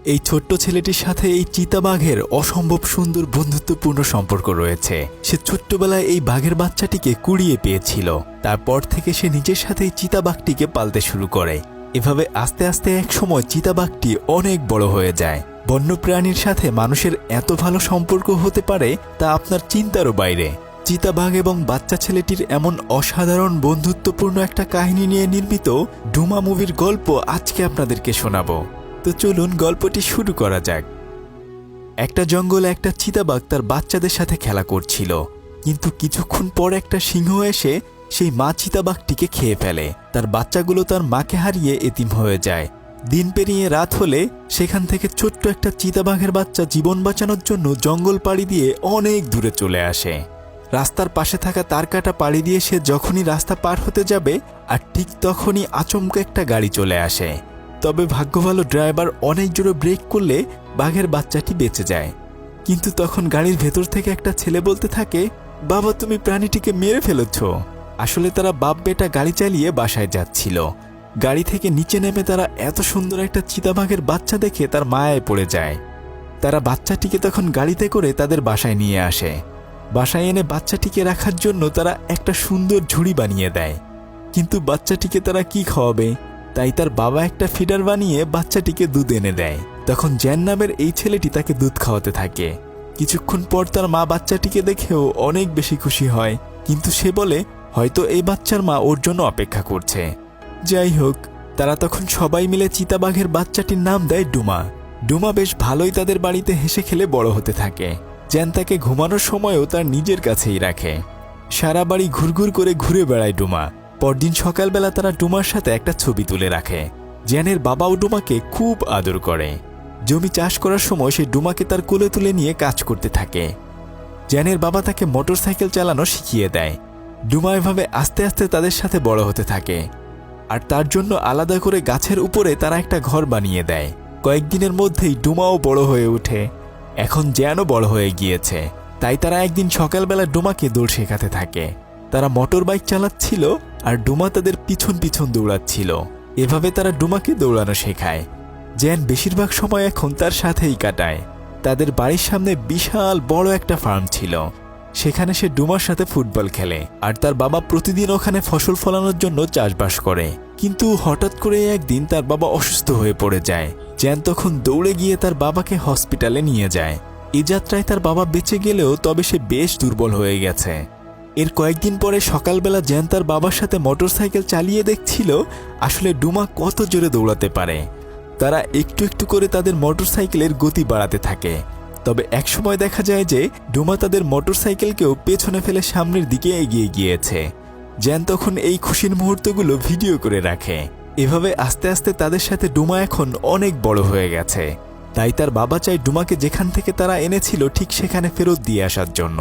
এই ছোট্ট ছেলেটির সাথে এই চিতাবাঘের অসম্ভব সুন্দর বন্ধুত্বপূর্ণ সম্পর্ক রয়েছে। সে ছোট্টবেলায় এই বাঘের বাচ্চাটিকে কুড়িয়ে পেয়েছিল। তারপর থেকে সে নিজের সাথে এই চিতাবাঘটিকে পালতে শুরু করে। এভাবে আস্তে আস্তে এক সময় চিতাবাঘটি অনেক বড় হয়ে যায়। বন্যপ্রাণীর সাথে মানুষের এত ভালো সম্পর্ক হতে পারে তা আপনার চিন্তারও বাইরে। চিতাবাঘ এবং বাচ্চা ছেলেটির এমন অসাধারণ বন্ধুত্বপূর্ণ একটা কাহিনী নিয়ে নির্মিত ডুমা মুভির গল্প আজকে আপনাদেরকে শোনাবো। তো চলুন গল্পটি শুরু করা যাক। একটা জঙ্গলে একটা চিতাবাঘ তার বাচ্চাদের সাথে খেলা করছিল, কিন্তু কিছুক্ষণ পর একটা সিংহ এসে সেই মা চিতাবাঘটিকে খেয়ে ফেলে। তার বাচ্চাগুলো তার মাকে হারিয়ে এতিম হয়ে যায়। দিন পেরিয়ে রাত হলে সেখান থেকে ছোট্ট একটা চিতাবাঘের বাচ্চা জীবন বাঁচানোর জন্য জঙ্গল পাড়ি দিয়ে অনেক দূরে চলে আসে। রাস্তার পাশে থাকা তারকাটা পাড়ি দিয়ে সে যখনই রাস্তা পার হতে যাবে আর ঠিক তখনই আচমকা একটা গাড়ি চলে আসে। তবে ভাগ্য ভালো ড্রাইভার অনেক জোরে ব্রেক করলে বাঘের বাচ্চাটি বেঁচে যায়। কিন্তু তখন গাড়ির ভেতর থেকে একটা ছেলে বলতে থাকে, বাবা তুমি প্রাণীটিকে মেরে ফেলেছ। আসলে তারা বাপ বেটা গাড়ি চালিয়ে বাসায় যাচ্ছিল। গাড়ি থেকে নিচে নেমে তারা এত সুন্দর একটা চিতাবাঘের বাচ্চা দেখে তার মায়ায় পড়ে যায়। তারা বাচ্চাটিকে তখন গাড়িতে করে তাদের বাসায় নিয়ে আসে। বাসায় এনে বাচ্চাটিকে রাখার জন্য তারা একটা সুন্দর ঝুড়ি বানিয়ে দেয়। কিন্তু বাচ্চাটিকে তারা কি খাওয়াবে, তাই তার বাবা একটা ফিডার বানিয়ে বাচ্চাটিকে দুধ এনে দেয়। তখন জ্যান নামের এই ছেলেটি তাকে দুধ খাওয়াতে থাকে। কিছুক্ষণ পর তার মা বাচ্চাটিকে দেখেও অনেক বেশি খুশি হয়, কিন্তু সে বলে হয়তো এই বাচ্চার মা ওর জন্য অপেক্ষা করছে। যাই হোক, তারা তখন সবাই মিলে চিতাবাঘের বাচ্চাটির নাম দেয় ডুমা। ডুমা বেশ ভালোই তাদের বাড়িতে হেসে খেলে বড় হতে থাকে। জ্যান তাকে ঘুমানোর সময়ও তার নিজের কাছেই রাখে। সারা বাড়ি ঘুরঘুর করে ঘুরে বেড়ায় ডুমা। পরদিন সকালবেলা তারা ডুমার সাথে একটা ছবি তুলে রাখে। জ্যানের বাবাও ডুমাকে খুব আদর করে। জমি চাষ করার সময় সে ডুমাকে তার কোলে তুলে নিয়ে কাজ করতে থাকে। জ্যানের বাবা তাকে মোটরসাইকেল চালানো শিখিয়ে দেয়। ডুমা এভাবে আস্তে আস্তে তাদের সাথে বড় হতে থাকে, আর তার জন্য আলাদা করে গাছের উপরে তারা একটা ঘর বানিয়ে দেয়। কয়েকদিনের মধ্যেই ডুমাও বড় হয়ে ওঠে। এখন জ্যানও বড় হয়ে গিয়েছে, তাই তারা একদিন সকালবেলা ডুমাকে দৌড় শেখাতে থাকে। তারা মোটর বাইক চালাচ্ছিল আর ডুমা তাদের পিছন পিছন দৌড়াচ্ছিল। এভাবে তারা ডুমাকে দৌড়ানো শেখায়। জ্যান বেশিরভাগ সময় এখন তার সাথেই কাটায়। তাদের বাড়ির সামনে বিশাল বড় একটা ফার্ম ছিল। সেখানে সে ডুমার সাথে ফুটবল খেলে, আর তার বাবা প্রতিদিন ওখানে ফসল ফলানোর জন্য চাষবাস করে। কিন্তু হঠাৎ করে একদিন তার বাবা অসুস্থ হয়ে পড়ে যায়। জ্যান তখন দৌড়ে গিয়ে তার বাবাকে হসপিটালে নিয়ে যায়। এই যাত্রায় তার বাবা বেঁচে গেলেও তবে সে বেশ দুর্বল হয়ে গেছে। এর কয়েকদিন পরে সকালবেলা জ্যান তার বাবার সাথে মোটরসাইকেল চালিয়ে দেখছিল আসলে ডুমা কত জোরে দৌড়াতে পারে। তারা একটু একটু করে তাদের মোটরসাইকেলের গতি বাড়াতে থাকে। তবে একসময় দেখা যায় যে ডুমা তাদের মোটরসাইকেলকেও পেছনে ফেলে সামনের দিকে এগিয়ে গিয়েছে। জ্যান তখন এই খুশির মুহূর্তগুলো ভিডিও করে রাখে। এভাবে আস্তে আস্তে তাদের সাথে ডুমা এখন অনেক বড় হয়ে গেছে। তাই তার বাবা চায় ডুমাকে যেখান থেকে তারা এনেছিল ঠিক সেখানে ফেরত দিয়ে আসার জন্য।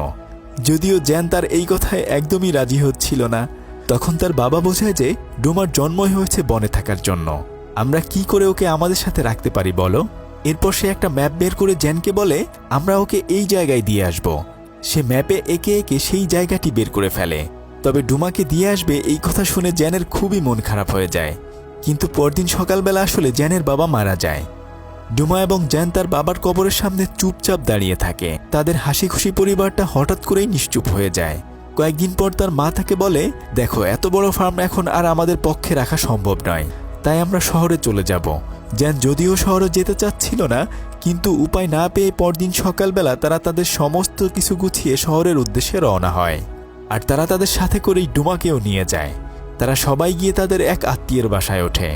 যদিও জ্যান তার এই কথায় একদমই রাজি হচ্ছিল না। তখন তার বাবা বোঝায় যে ডুমার জন্মই হয়েছে বনে থাকার জন্য, আমরা কি করে ওকে আমাদের সাথে রাখতে পারি বলো। এরপর সে একটা ম্যাপ বের করে জ্যানকে বলে আমরা ওকে এই জায়গায় দিয়ে আসব। সে ম্যাপে একে একে সেই জায়গাটি বের করে ফেলে। তবে ডুমাকে দিয়ে আসবে এই কথা শুনে জ্যানের খুবই মন খারাপ হয়ে যায়। কিন্তু পরদিন সকালবেলা আসলে জ্যানের বাবা মারা যায়। ডুমা এবং জ্যান তার বাবার কবরের সামনে চুপচাপ দাঁড়িয়ে থাকে। তাদের হাসি খুশি পরিবারটা হঠাৎ করেই নিশ্চুপ হয়ে যায়। কয়েকদিন পর তার মা তাকে বলে, দেখো এত বড় ফার্ম এখন আর আমাদের পক্ষে রাখা সম্ভব নয়, তাই আমরা শহরে চলে যাব। জ্যান যদিও শহরে যেতে চাচ্ছিল না, কিন্তু উপায় না পেয়ে পরদিন সকালবেলা তারা তাদের সমস্ত কিছু গুছিয়ে শহরের উদ্দেশ্যে রওনা হয়। আর তারা তাদের সাথে করেই ডুমাকেও নিয়ে যায়। তারা সবাই গিয়ে তাদের এক আত্মীয়ের বাসায় ওঠে।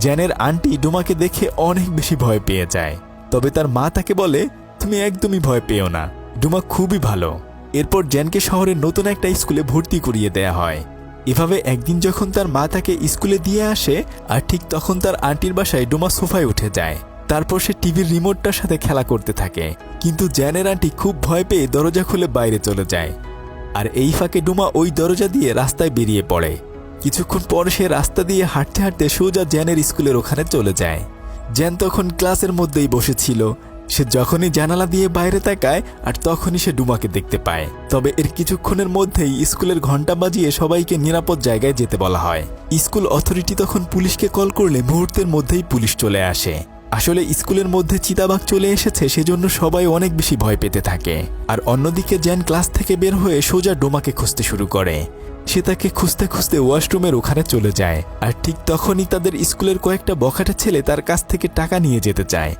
জ্যানের আন্টি ডুমাকে দেখে অনেক বেশি ভয় পেয়ে যায়। তবে তার মা তাকে বলে, তুমি একদমই ভয় পেও না, ডুমা খুবই ভালো। এরপর জ্যানকে শহরের নতুন একটা স্কুলে ভর্তি করিয়ে দেয়া হয়। এভাবে একদিন যখন তার মা তাকে স্কুলে দিয়ে আসে, আর ঠিক তখন তার আন্টির বাসায় ডুমা সোফায় উঠে যায়। তারপর সে টিভির রিমোটটার সাথে খেলা করতে থাকে। কিন্তু জ্যানের আন্টি খুব ভয় পেয়ে দরজা খুলে বাইরে চলে যায়। আর এই ফাঁকে ডুমা ওই দরজা দিয়ে রাস্তায় বেরিয়ে পড়ে। কিছুক্ষণ পর সে রাস্তা দিয়ে হাঁটতে হাঁটতে সোজা জ্যানের স্কুলের ওখানে চলে যায়। জ্যান তখন ক্লাসের মধ্যেই বসেছিল। সে যখনই জানালা দিয়ে বাইরে তাকায় আর তখনই সে ডুমাকে দেখতে পায়। তবে এর কিছুক্ষণের মধ্যেই স্কুলের ঘন্টা বাজিয়ে সবাইকে নিরাপদ জায়গায় যেতে বলা হয়। স্কুল অথরিটি তখন পুলিশকে কল করলে মুহূর্তের মধ্যেই পুলিশ চলে আসে। আসলে স্কুলের মধ্যে চিতাবাঘ চলে এসেছে, সেজন্য সবাই অনেক বেশি ভয় পেতে থাকে। আর অন্যদিকে জ্যান ক্লাস থেকে বের হয়ে সোজা ডোমাকে খুঁজতে শুরু করে। সে তাকে খুঁজতে খুঁজতে ওয়াশরুমের ওখানে চলে যায়। আর ঠিক তখনই তাদের স্কুলের কয়েকটা বখাটে ছেলে তার কাছ থেকে টাকা নিয়ে যেতে চায়।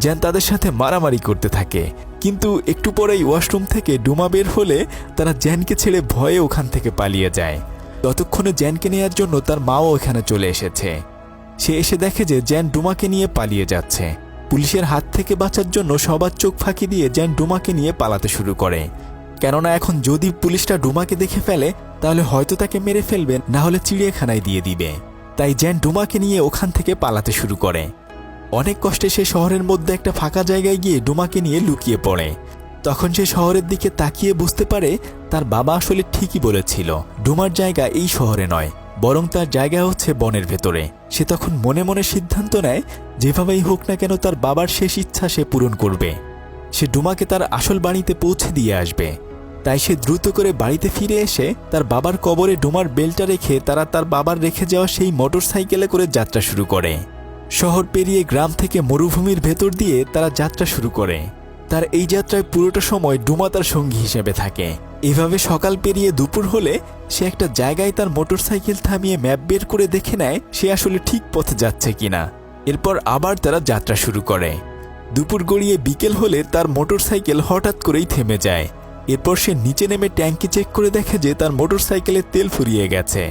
জ্যান তাদের সাথে মারামারি করতে থাকে, কিন্তু একটু পরেই ওয়াশরুম থেকে ডোমা বের হলে তারা জ্যানকে ছেড়ে ভয়ে ওখান থেকে পালিয়ে যায়। ততক্ষণে জ্যানকে নেওয়ার জন্য তার মাও এখানে চলে এসেছে। সে এসে দেখে যে জ্যান ডোমাকে নিয়ে পালিয়ে যাচ্ছে। পুলিশের হাত থেকে বাঁচার জন্য সবার চোখ ফাঁকি দিয়ে জ্যান ডোমাকে নিয়ে পালাতে শুরু করে, কেননা এখন যদি পুলিশটা ডোমাকে দেখে ফেলে তাহলে হয়তো তাকে মেরে ফেলবে, না হলে চিড়িয়াখানায় দিয়ে দিবে। তাই জ্যান ডোমাকে নিয়ে ওখান থেকে পালাতে শুরু করে। অনেক কষ্টে সে শহরের মধ্যে একটা ফাঁকা জায়গায় গিয়ে ডোমাকে নিয়ে লুকিয়ে পড়ে। তখন সে শহরের দিকে তাকিয়ে বুঝতে পারে তার বাবা আসলে ঠিকই বলেছিল, ডোমার জায়গা এই শহরে নয়, বরং তার জায়গা হচ্ছে বনের ভেতরে। সে তখন মনে মনে সিদ্ধান্ত নেয় যেভাবেই হোক না কেন তার বাবার শেষ ইচ্ছা সে পূরণ করবে। সে ডোমাকে তার আসল বাড়িতে পৌঁছে দিয়ে আসবে। তাই সে দ্রুত করে বাড়িতে ফিরে এসে তার বাবার কবরে ডোমার বেলটা রেখে তারা তার বাবার রেখে যাওয়া সেই মোটর সাইকেলে করে যাত্রা শুরু করে। শহর পেরিয়ে গ্রাম থেকে মরুভূমির ভেতর দিয়ে তারা যাত্রা শুরু করে। তার এই যাত্রায় পুরোটা সময় ডোমা তার সঙ্গী হিসেবে থাকে। এভাবে সকাল পেরিয়ে দুপুর হলে সে একটা জায়গায় তার মোটরসাইকেল থামিয়ে ম্যাপ বের করে দেখে নেয় সে আসলে ঠিক পথে যাচ্ছে কিনা। এরপর আবার তারা যাত্রা শুরু করে। দুপুর গড়িয়ে বিকেল হলে তার মোটরসাইকেল হঠাৎ করেই থেমে যায়। এরপর সে নিচে নেমে ট্যাঙ্কি চেক করে দেখে যে তার মোটরসাইকেলে তেল ফুরিয়ে গেছে।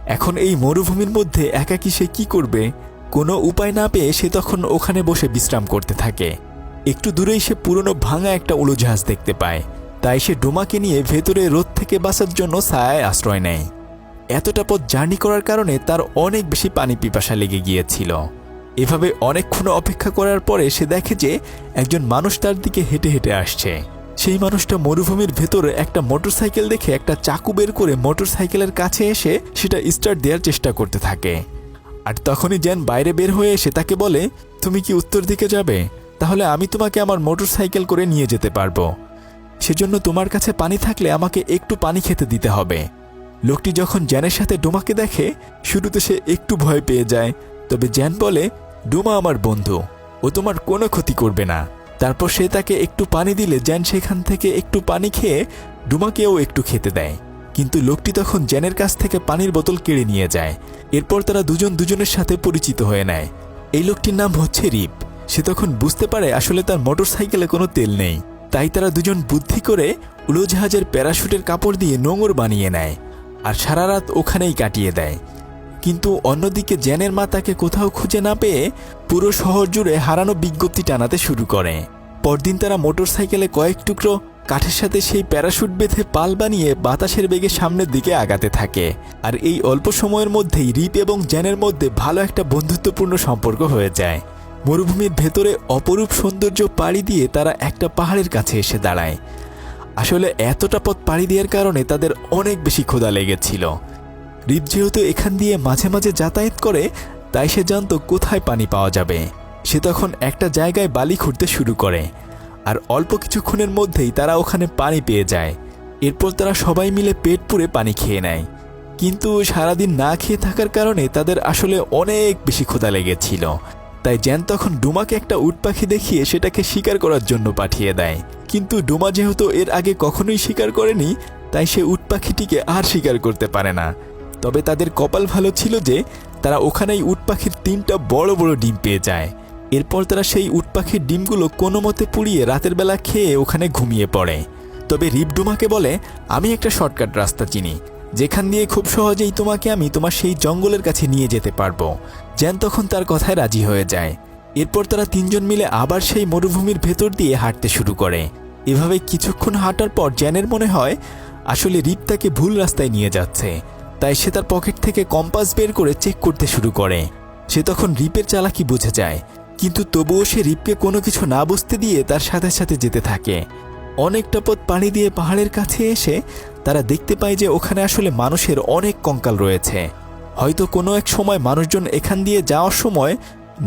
এখন এই মরুভূমির মধ্যে একাকী সে কি করবে, কোনো উপায় না পেয়ে সে তখন ওখানে বসে বিশ্রাম করতে থাকে। একটু দূরেই সে পুরনো ভাঙা একটা উড়োজাহাজ দেখতে পায়। তাই সে ডোমাকে নিয়ে ভেতরে রোদ থেকে বাঁচার জন্য ছায়ায় আশ্রয় নেয়। এতটা পথ জার্নি করার কারণে তার অনেক বেশি পানি পিপাসা লেগে গিয়েছিল। এভাবে অনেকক্ষণ অপেক্ষা করার পরে সে দেখে যে একজন মানুষ তার দিকে হেঁটে হেঁটে আসছে। সেই মানুষটা মরুভূমির ভেতরে একটা মোটরসাইকেল দেখে একটা চাকু বের করে মোটরসাইকেলের কাছে এসে সেটা স্টার্ট দেওয়ার চেষ্টা করতে থাকে। আর তখনই জ্যান বাইরে বের হয়ে এসে তাকে বলে, তুমি কি উত্তর দিকে যাবে? তাহলে আমি তোমাকে আমার মোটরসাইকেল করে নিয়ে যেতে পারবো। সেজন্য তোমার কাছে পানি থাকলে আমাকে একটু পানি খেতে দিতে হবে। লোকটি যখন জ্যানের সাথে ডোমাকে দেখে শুরুতে সে একটু ভয় পেয়ে যায়, তবে জ্যান বলে, ডোমা আমার বন্ধু, ও তোমার কোনো ক্ষতি করবে না। তারপর সে তাকে একটু পানি দিলে জ্যান সেখান থেকে একটু পানি খেয়ে ডোমাকেও একটু খেতে দেয়। কিন্তু লোকটি তখন জ্যানের কাছ থেকে পানির বোতল কেড়ে নিয়ে যায়। এরপর তারা দুজন দুজনের সাথে পরিচিত হয়ে নেয়। এই লোকটির নাম হচ্ছে রিপ। সে তখন বুঝতে পারে আসলে তার মোটরসাইকেলে কোনো তেল নেই। তাই তারা দুজন বুদ্ধি করে উড়োজাহাজের প্যারাশুটের কাপড় দিয়ে নোঙর বানিয়ে নেয় আর সারা রাত ওখানেই কাটিয়ে দেয়। কিন্তু অন্যদিকে জ্যানের মা তাকে কোথাও খুঁজে না পেয়ে পুরো শহর জুড়ে হারানো বিজ্ঞপ্তি টানাতে শুরু করে। পরদিন তারা মোটরসাইকেলে কয়েক টুকরো কাঠের সাথে সেই প্যারাশুট বেঁধে পাল বানিয়ে বাতাসের বেগে সামনের দিকে আগাতে থাকে। আর এই অল্প সময়ের মধ্যেই রিপ এবং জ্যানের মধ্যে ভালো একটা বন্ধুত্বপূর্ণ সম্পর্ক হয়ে যায়। মরুভূমির ভেতরে অপরূপ সৌন্দর্য পাড়ি দিয়ে তারা একটা পাহাড়ের কাছে এসে দাঁড়ায়। আসলে এতটা পথ পাড়ি দেওয়ার কারণে তাদের অনেক বেশি ক্ষুধা লেগেছিল। রিপ যেহেতু এখান দিয়ে মাঝে মাঝে যাতায়াত করে, তাই সে জানত কোথায় পানি পাওয়া যাবে। সে তখন একটা জায়গায় বালি খুঁড়তে শুরু করে আর অল্প কিছুক্ষণের মধ্যেই তারা ওখানে পানি পেয়ে যায়। এরপর তারা সবাই মিলে পেট পুরে পানি খেয়ে নেয়। কিন্তু সারাদিন না খেয়ে থাকার কারণে তাদের আসলে অনেক বেশি ক্ষুধা লেগেছিল। তাই জ্যান তখন ডোমাকে একটা উট পাখি দেখিয়ে সেটাকে শিকার করার জন্য পাঠিয়ে দেয়। কিন্তু ডোমা যেহেতু এর আগে কখনোই শিকার করেনি, তাই সে উট পাখিটিকে আর শিকার করতে পারে না। তবে তাদের কপাল ভালো ছিল যে তারা ওখানেই উট পাখির 3টা বড় বড় ডিম পেয়ে যায়। এরপর তারা সেই উট পাখির ডিমগুলো কোনো মতে পুড়িয়ে রাতের বেলা খেয়ে ওখানে ঘুমিয়ে পড়ে। তবে রিপ ডোমাকে বলে, আমি একটা শর্টকাট রাস্তা চিনি, যেখান দিয়ে খুব সহজেই তোমাকে আমি তোমার সেই জঙ্গলের কাছে নিয়ে যেতে পারবো। জ্যান তখন তার কথায় রাজি হয়ে যায়। এরপর তারা 3জন মিলে আবার সেই মরুভূমির ভেতর দিয়ে হাঁটতে শুরু করে। এভাবে কিছুক্ষণ হাঁটার পর জ্যানের মনে হয় আসলে রিপ তাকে ভুল রাস্তায় নিয়ে যাচ্ছে। তাই সে তার পকেট থেকে কম্পাস বের করে চেক করতে শুরু করে। সে তখন রিপের চালাকি বুঝে যায়, কিন্তু তবুও সে রিপকে কোনো কিছু না বুঝতে দিয়ে তার সাথে সাথে যেতে থাকে। অনেকটা পথ পাড়ি দিয়ে পাহাড়ের কাছে এসে তারা দেখতে পায় যে ওখানে আসলে মানুষের অনেক কঙ্কাল রয়েছে। হয়তো কোনো এক সময় মানুষজন এখান দিয়ে যাওয়ার সময়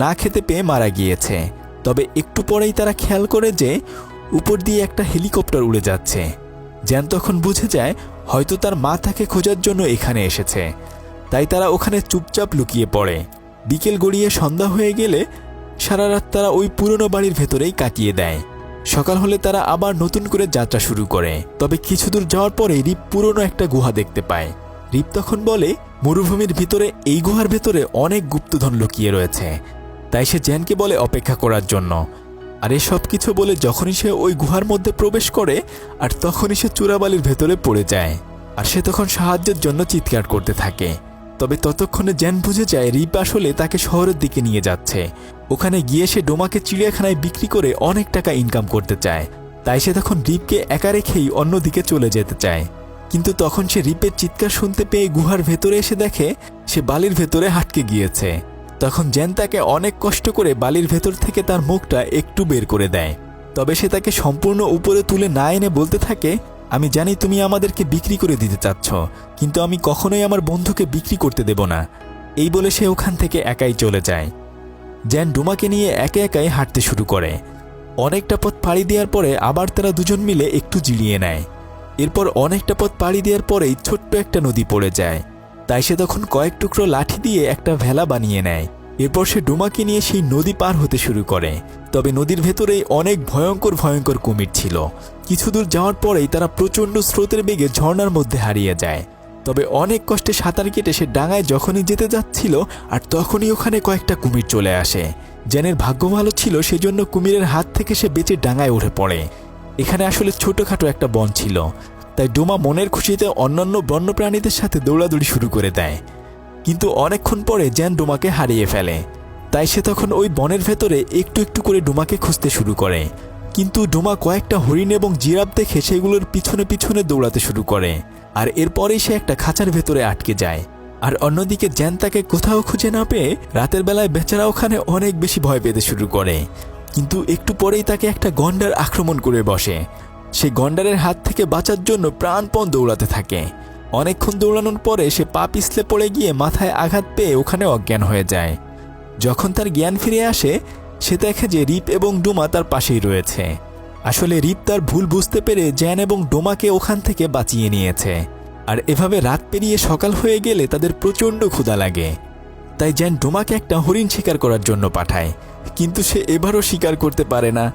না খেতে পেয়ে মারা গিয়েছে। তবে একটু পরেই তারা খেয়াল করে যে উপর দিয়ে একটা হেলিকপ্টার উড়ে যাচ্ছে। জ্যান তখন বুঝে যায় হয়তো তার মা তাকে খোঁজার জন্য এখানে এসেছে। তাই তারা ওখানে চুপচাপ লুকিয়ে পড়ে। বিকেল গড়িয়ে সন্ধ্যা হয়ে গেলে সারা রাত তারা ওই পুরনো বাড়ির ভেতরেই কাটিয়ে দেয়। সকাল হলে তারা আবার নতুন করে যাত্রা শুরু করে। তবে কিছু দূর যাওয়ার পরে রিপ পুরনো একটা গুহা দেখতে পায়। রিপ তখন বলে মরুভূমির ভিতরে এই গুহার ভেতরে অনেক গুপ্তধন লুকিয়ে রয়েছে, তাই সে জেনকে বলে অপেক্ষা করার জন্য। আর এসব কিছু বলে যখনই সে ওই গুহার মধ্যে প্রবেশ করে আর তখনই সে চূড়াবালির ভেতরে পড়ে যায়। আর সে তখন সাহায্যের জন্য চিৎকার করতে থাকে। তবে ততক্ষণে জেন বুঝে যায় রিপ আসলে তাকে শহরের দিকে নিয়ে যাচ্ছে। ওখানে গিয়ে সে ডোমাকে চিড়িয়াখানায় বিক্রি করে অনেক টাকা ইনকাম করতে চায়। তাই সে তখন রিপকে একা রেখেই অন্যদিকে চলে যেতে চায়। কিন্তু তখন সে রিপের চিৎকার শুনতে পেয়ে গুহার ভেতরে এসে দেখে সে বালির ভেতরে আটকে গিয়েছে। তখন জেন তাকে অনেক কষ্ট করে বালির ভেতর থেকে তার মুখটা একটু বের করে দেয়। তবে সে তাকে সম্পূর্ণ উপরে তুলে না এনে বলতে থাকে, আমি জানি তুমি আমাদেরকে বিক্রি করে দিতে চাচ্ছ, কিন্তু আমি কখনোই আমার বন্ধুকে বিক্রি করতে দেব না। এই বলে সে ওখান থেকে একাই চলে যায়। জেন ডোমাকে নিয়ে একে একাই হাঁটতে শুরু করে। অনেকটা পথ পাড়ি দেওয়ার পরে আবার তারা দুজন মিলে একটু জিরিয়ে নেয়। এরপর অনেকটা পথ পাড়ি দেওয়ার পরেই ছোট্ট একটা নদী পড়ে যায়। তাই সে তখন কয়েক টুকরো লাঠি দিয়ে একটা ভেলা বানিয়ে নেয়। এরপর সে ডোমাকে নিয়ে সেই নদী পার হতে শুরু করে। তবে নদীর ভেতরেই অনেক ভয়ঙ্কর ভয়ঙ্কর কুমির ছিল। কিছু দূর যাওয়ার পরেই তারা প্রচণ্ড স্রোতের বেগে ঝর্ণার মধ্যে হারিয়ে যায়। তবে অনেক কষ্টে সাঁতার কেটে সে ডাঙায় যখনই যেতে যাচ্ছিল আর তখনই ওখানে কয়েকটা কুমির চলে আসে। জেনের ভাগ্য ভালো ছিল, সেজন্য কুমিরের হাত থেকে সে বেঁচে ডাঙায় উঠে পড়ে। এখানে আসলে ছোটোখাটো একটা বন ছিল, তাই ডোমা মনের খুশিতে অন্যান্য বন্যপ্রাণীদের সাথে দৌড়াদৌড়ি শুরু করে দেয়। কিন্তু অনেকক্ষণ পরে জেন ডোমাকে হারিয়ে ফেলে। তাই সে তখন ওই বনের ভেতরে একটু একটু করে ডোমাকে খুঁজতে শুরু করে। কিন্তু ডোমা কয়েকটা হরিণ এবং জিরাফ দেখে সেগুলোর পিছনে পিছনে দৌড়াতে শুরু করে। আর এরপরেই সে একটা খাঁচার ভেতরে আটকে যায়। আর অন্যদিকে জেন তাকে কোথাও খুঁজে না পেয়ে রাতের বেলায় বেচারা ওখানে অনেক বেশি ভয় পেতে শুরু করে। কিন্তু একটু পরেই তাকে একটা গন্ডার আক্রমণ করে বসে। সে গন্ডারের হাত থেকে বাঁচার জন্য প্রাণপণ দৌড়াতে থাকে। অনেকক্ষণ দৌড়ানোর পরে সে পা পিছলে পড়ে গিয়ে মাথায় আঘাত পেয়ে ওখানে অজ্ঞান হয়ে যায়। যখন তার জ্ঞান ফিরে আসে সে দেখে যে রিপ এবং ডোমা তার পাশেই রয়েছে। আসলে রিপ তার ভুল বুঝতে পেরে জেন এবং ডোমাকে ওখান থেকে বাঁচিয়ে নিয়েছে। আর এভাবে রাত পেরিয়ে সকাল হয়ে গেলে তাদের প্রচণ্ড ক্ষুধা লাগে। তাই জেন ডোমাকে একটা হরিণ শিকার করার জন্য পাঠায়, কিন্তু সে এবারও শিকার করতে পারে না।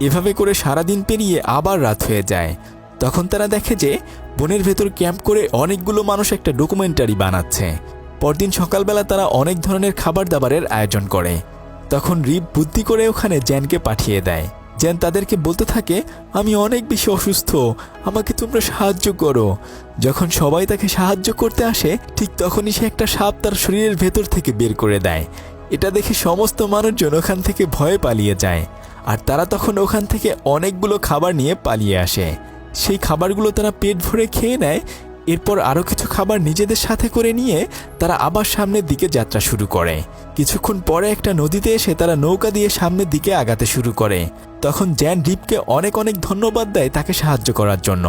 এভাবে করে সারাদিন পেরিয়ে আবার রাত হয়ে যায়। তখন তারা দেখে যে বনের ভেতর ক্যাম্প করে অনেকগুলো মানুষ একটা ডকুমেন্টারি বানাচ্ছে। পরদিন সকালবেলা তারা অনেক ধরনের খাবার দাবারের আয়োজন করে। তখন রিপ বুদ্ধি করে ওখানে জেনকে পাঠিয়ে দেয়। জেন তাদেরকে বলতে থাকে, আমি অনেক বেশি অসুস্থ, আমাকে তোমরা সাহায্য করো। যখন সবাই তাকে সাহায্য করতে আসে ঠিক তখনই সে একটা সাপ তার শরীরের ভেতর থেকে বের করে দেয়। এটা দেখে সমস্ত মানুষজন ওখান থেকে ভয়ে পালিয়ে যায়। আর তারা তখন ওখান থেকে অনেকগুলো খাবার নিয়ে পালিয়ে আসে। সেই খাবারগুলো তারা পেট ভরে খেয়ে নেয়। এরপর আরও কিছু খাবার নিজেদের সাথে করে নিয়ে তারা আবার সামনের দিকে যাত্রা শুরু করে। কিছুক্ষণ পরে একটা নদীতে এসে তারা নৌকা দিয়ে সামনের দিকে আগাতে শুরু করে। তখন জেন রিপকে অনেক অনেক ধন্যবাদ দেয় তাকে সাহায্য করার জন্য,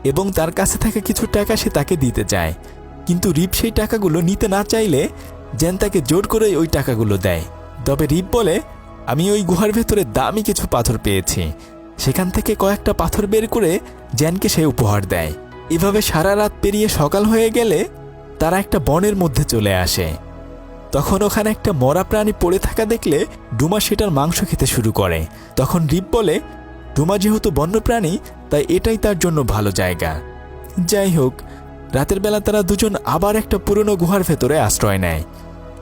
এবং তার কাছে থাকা কিছু টাকা সে তাকে দিতে চায়। কিন্তু রিপ সেই টাকাগুলো নিতে না চাইলে জেন তাকে জোর করে ওই টাকাগুলো দেয়। তবে রিপ বলে, আমি ওই গুহার ভেতরে দামি কিছু পাথর পেয়েছি। সেখান থেকে কয়েকটা পাথর বের করে জেনকে সে উপহার দেয়। এভাবে সারা রাত পেরিয়ে সকাল হয়ে গেলে তারা একটা বনের মধ্যে চলে আসে। তখন ওখানে একটা মরা প্রাণী পড়ে থাকা দেখলে ডোমা সেটার মাংস খেতে শুরু করে। তখন রিপ বলে, ডোমা যেহেতু বন্যপ্রাণী তাই এটাই তার জন্য ভালো জায়গা। যাই হোক, রাতের বেলা তারা দুজন আবার একটা পুরনো গুহার ভেতরে আশ্রয় নেয়।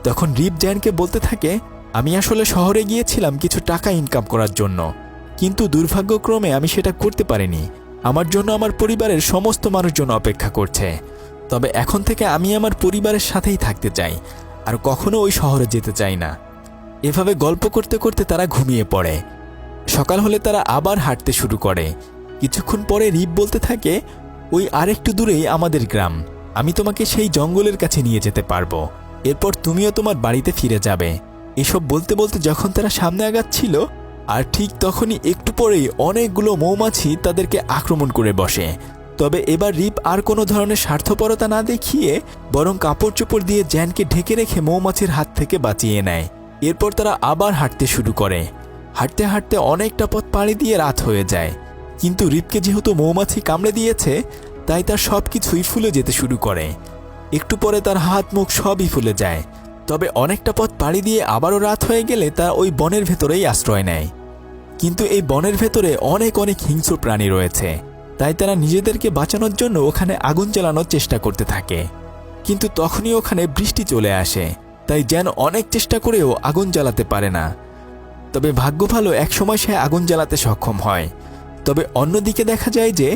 তখন রিপ জেনকে বলতে থাকে, আমি আসলে শহরে গিয়েছিলাম কিছু টাকা ইনকাম করার জন্য, কিন্তু দুর্ভাগ্যক্রমে আমি সেটা করতে পারিনি। আমার জন্য আমার পরিবারের সমস্ত মানুষজন অপেক্ষা করছে। তবে এখন থেকে আমি আমার পরিবারের সাথেই থাকতে চাই, আর কখনো ওই শহরে যেতে চাই না। এভাবে গল্প করতে করতে তারা ঘুমিয়ে পড়ে। সকাল হলে তারা আবার হাঁটতে শুরু করে। কিছুক্ষণ পরে রিপ বলতে থাকে, ওই আরেকটু দূরেই আমাদের গ্রাম, আমি তোমাকে সেই জঙ্গলের কাছে নিয়ে যেতে পারবো। এরপর তুমিও তোমার বাড়িতে ফিরে যাবে। এসব বলতে বলতে যখন তারা সামনে আগাচ্ছিল আর ঠিক তখনই একটু পরেই অনেকগুলো মৌমাছি তাদেরকে আক্রমণ করে বসে। তবে এবার রিপ আর কোনো ধরনের স্বার্থপরতা না দেখিয়ে বরং কাপড় চোপড় দিয়ে জেনকে ঢেকে রেখে মৌমাছির হাত থেকে বাঁচিয়ে নেয়। এরপর তারা আবার হাঁটতে শুরু করে। হাঁটতে হাঁটতে অনেকটা পথ পাড়ি দিয়ে রাত হয়ে যায়। কিন্তু রিপকে যেহেতু মৌমাছি কামড়ে দিয়েছে তাই তার সব কিছুই ফুলে যেতে শুরু করে। একটু পরে তার হাত মুখ সবই ফুলে যায়। তবে অনেকটা পথ পাড়ি দিয়ে আবারও রাত হয়ে গেলে তারা ওই বনের ভেতরেই আশ্রয় নেয়। কিন্তু এই বনের ভেতরে অনেক অনেক হিংস্র প্রাণী রয়েছে, তাই তারা নিজেদেরকে বাঁচানোর জন্য ওখানে আগুন জ্বালানোর চেষ্টা করতে থাকে। কিন্তু তখনই ওখানে বৃষ্টি চলে আসে, তাই যেন অনেক চেষ্টা করেও আগুন জ্বালাতে পারে না। তবে ভাগ্য ভালো, একসময় সে আগুন জ্বালাতে সক্ষম হয়। তবে অন্যদিকে দেখা যায় যে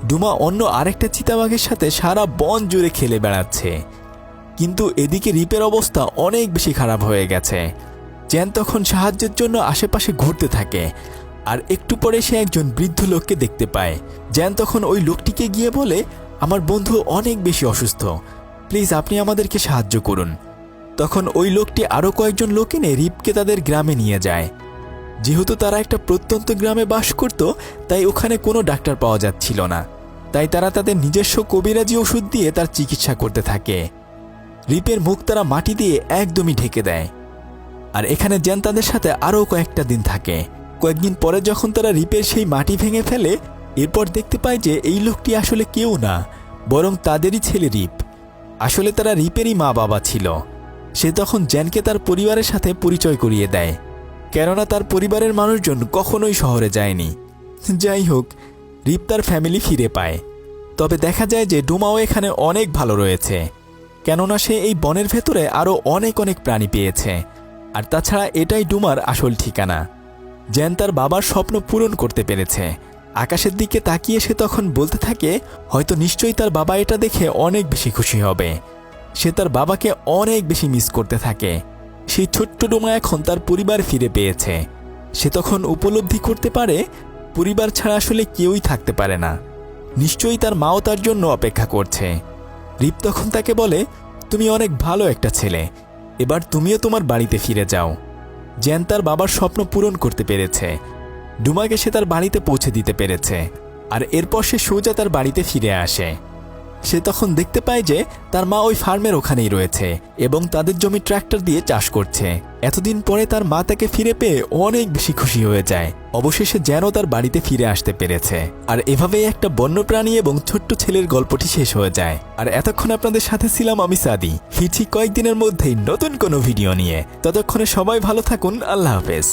ডুমা অন্য আরেকটা চিতাবাঘের সাথে সারা বন জুড়ে খেলে বেড়াচ্ছে। কিন্তু এদিকে রিপের অবস্থা অনেক বেশি খারাপ হয়ে গেছে। জ্যান তখন সাহায্যের জন্য আশেপাশে ঘুরতে থাকে, আর একটু পরে সে একজন বৃদ্ধ লোককে দেখতে পায়। জ্যান তখন ওই লোকটিকে গিয়ে বলে, আমার বন্ধু অনেক বেশি অসুস্থ, প্লিজ আপনি আমাদেরকে সাহায্য করুন। তখন ওই লোকটি আরও কয়েকজন লোক এনে রিপকে তাদের গ্রামে নিয়ে যায়। যেহেতু তারা একটা প্রত্যন্ত গ্রামে বাস করত, তাই ওখানে কোনো ডাক্তার পাওয়া যাচ্ছিল না, তাই তারা তাদের নিজস্ব কবিরাজি ওষুধ দিয়ে তার চিকিৎসা করতে থাকে। রিপের মুখ তারা মাটি দিয়ে একদমই ঢেকে দেয়। আর এখানে জ্যান তাদের সাথে আরও কয়েকটা দিন থাকে। কয়েকদিন পরে যখন তারা রিপের সেই মাটি ভেঙে ফেলে, এরপর দেখতে পায় যে এই লোকটি আসলে কেউ না, বরং তাদেরই ছেলে রিপ। আসলে তারা রিপেরই মা বাবা ছিল। সে তখন জ্যানকে তার পরিবারের সাথে পরিচয় করিয়ে দেয়, কেননা তার পরিবারের মানুষজন কখনোই শহরে যায়নি। যাই হোক, রিপ তার ফ্যামিলি ফিরে পায়। তবে দেখা যায় যে ডুমাও এখানে অনেক ভালো রয়েছে, কেননা সে এই বনের ভেতরে আরও অনেক অনেক প্রাণী পেয়েছে। আর তাছাড়া এটাই ডুমার আসল ঠিকানা। জ্যান তার বাবার স্বপ্ন পূরণ করতে পেরেছে। আকাশের দিকে তাকিয়ে সে তখন বলতে থাকে, হয়তো নিশ্চয়ই তার বাবা এটা দেখে অনেক বেশি খুশি হবে। সে তার বাবাকে অনেক বেশি মিস করতে থাকে। সেই ছোট্ট ডুমা এখন তার পরিবার ফিরে পেয়েছে। সে তখন উপলব্ধি করতে পারে পরিবার ছাড়া আসলে কেউই থাকতে পারে না। নিশ্চয়ই তার মাও তার জন্য অপেক্ষা করছে। রিপ তখন তাকে বলে, তুমি অনেক ভালো একটা ছেলে, এবার তুমিও তোমার বাড়িতে ফিরে যাও। জ্যান তার বাবার স্বপ্ন পূরণ করতে পেরেছে। ডুমাকে সে তার বাড়িতে পৌঁছে দিতে পেরেছে। আর এরপর সে সোজা তার বাড়িতে ফিরে আসে। সে তখন দেখতে পায় যে তার মা ওই ফার্মের ওখানেই রয়েছে এবং তাদের জমি ট্র্যাক্টর দিয়ে চাষ করছে। এতদিন পরে তার মা তাকে ফিরে পেয়ে অনেক বেশি খুশি হয়ে যায়। অবশেষে যেন তার বাড়িতে ফিরে আসতে পেরেছে। আর এভাবেই একটা বন্যপ্রাণী এবং ছোট্ট ছেলের গল্পটি শেষ হয়ে যায়। আর এতক্ষণ আপনাদের সাথে ছিলাম আমি সাদি। ফিরছি কয়েকদিনের মধ্যেই নতুন কোনো ভিডিও নিয়ে। ততক্ষণে সবাই ভালো থাকুন। আল্লাহ হাফেজ।